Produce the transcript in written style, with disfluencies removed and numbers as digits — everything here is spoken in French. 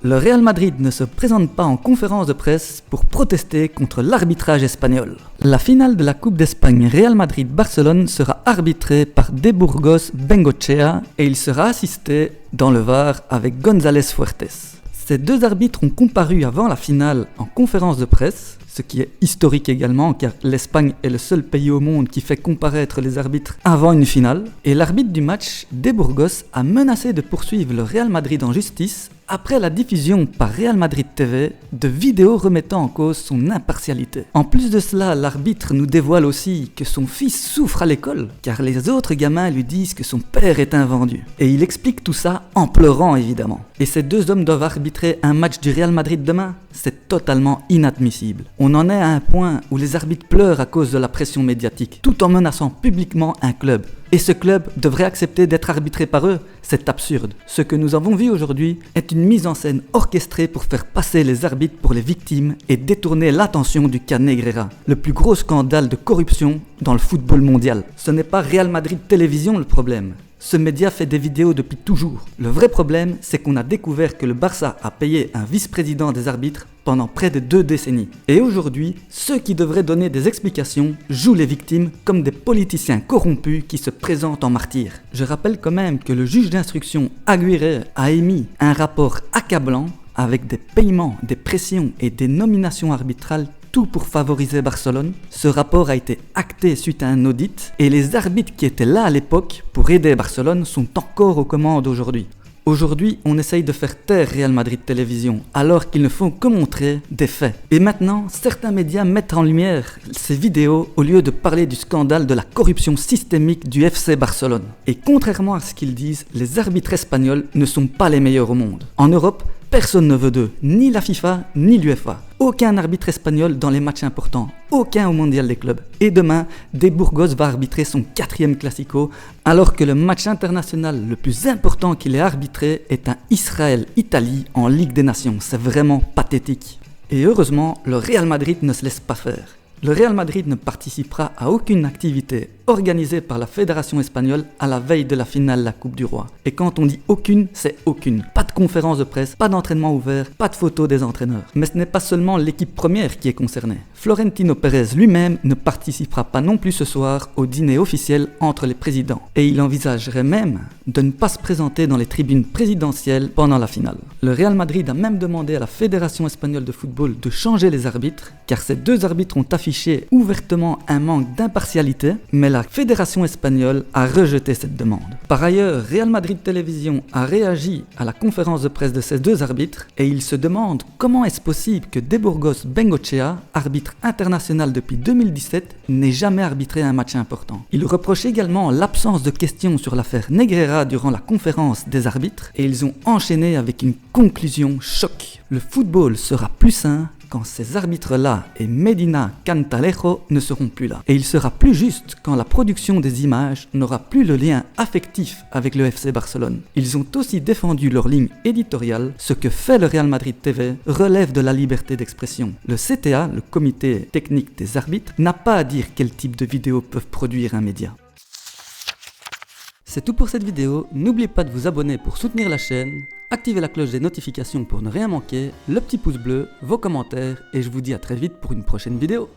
Le Real Madrid ne se présente pas en conférence de presse pour protester contre l'arbitrage espagnol. La finale de la Coupe d'Espagne Real Madrid-Barcelone sera arbitrée par De Burgos Bengoechea et il sera assisté dans le VAR avec González Fuertes. Ces deux arbitres ont comparu avant la finale en conférence de presse, ce qui est historique également car l'Espagne est le seul pays au monde qui fait comparaître les arbitres avant une finale. Et l'arbitre du match, De Burgos, a menacé de poursuivre le Real Madrid en justice après la diffusion par Real Madrid TV de vidéos remettant en cause son impartialité. En plus de cela, l'arbitre nous dévoile aussi que son fils souffre à l'école, car les autres gamins lui disent que son père est un vendu. Et il explique tout ça en pleurant évidemment. Et ces deux hommes doivent arbitrer un match du Real Madrid demain? C'est totalement inadmissible. On en est à un point où les arbitres pleurent à cause de la pression médiatique, tout en menaçant publiquement un club. Et ce club devrait accepter d'être arbitré par eux? C'est absurde. Ce que nous avons vu aujourd'hui est une mise en scène orchestrée pour faire passer les arbitres pour les victimes et détourner l'attention du cas Negreira, le plus gros scandale de corruption dans le football mondial. Ce n'est pas Real Madrid Télévision le problème. Ce média fait des vidéos depuis toujours. Le vrai problème, c'est qu'on a découvert que le Barça a payé un vice-président des arbitres pendant près de 2 décennies. Et aujourd'hui, ceux qui devraient donner des explications jouent les victimes comme des politiciens corrompus qui se présentent en martyrs. Je rappelle quand même que le juge d'instruction Aguirre a émis un rapport accablant avec des paiements, des pressions et des nominations arbitrales, tout pour favoriser Barcelone. Ce rapport a été acté suite à un audit et les arbitres qui étaient là à l'époque pour aider Barcelone sont encore aux commandes aujourd'hui. Aujourd'hui, on essaye de faire taire Real Madrid Télévision alors qu'ils ne font que montrer des faits. Et maintenant, certains médias mettent en lumière ces vidéos au lieu de parler du scandale de la corruption systémique du FC Barcelone. Et contrairement à ce qu'ils disent, les arbitres espagnols ne sont pas les meilleurs au monde. En Europe, personne ne veut d'eux, ni la FIFA, ni l'UEFA. Aucun arbitre espagnol dans les matchs importants, aucun au mondial des clubs. Et demain, De Burgos va arbitrer son 4e Classico, alors que le match international le plus important qu'il ait arbitré est un Israël-Italie en Ligue des Nations. C'est vraiment pathétique. Et heureusement, le Real Madrid ne se laisse pas faire. Le Real Madrid ne participera à aucune activité organisée par la Fédération espagnole à la veille de la finale de la Coupe du Roi. Et quand on dit aucune, c'est aucune. Pas de conférence de presse, pas d'entraînement ouvert, pas de photos des entraîneurs. Mais ce n'est pas seulement l'équipe première qui est concernée. Florentino Pérez lui-même ne participera pas non plus ce soir au dîner officiel entre les présidents. Et il envisagerait même de ne pas se présenter dans les tribunes présidentielles pendant la finale. Le Real Madrid a même demandé à la Fédération espagnole de football de changer les arbitres, car ces deux arbitres ont affiché ouvertement un manque d'impartialité, mais la Fédération espagnole a rejeté cette demande. Par ailleurs, Real Madrid Télévision a réagi à la conférence de presse de ces deux arbitres et il se demande comment est-ce possible que De Burgos Bengoechea, arbitre international depuis 2017, n'ait jamais arbitré un match important. Il reproche également l'absence de questions sur l'affaire Negreira durant la conférence des arbitres et ils ont enchaîné avec une conclusion choc. Le football sera plus sain quand ces arbitres-là et Medina Cantalejo ne seront plus là. Et il sera plus juste quand la production des images n'aura plus le lien affectif avec le FC Barcelone. Ils ont aussi défendu leur ligne éditoriale. Ce que fait le Real Madrid TV relève de la liberté d'expression. Le CTA, le comité technique des arbitres, n'a pas à dire quel type de vidéos peuvent produire un média. C'est tout pour cette vidéo, n'oubliez pas de vous abonner pour soutenir la chaîne, activez la cloche des notifications pour ne rien manquer, le petit pouce bleu, vos commentaires et je vous dis à très vite pour une prochaine vidéo.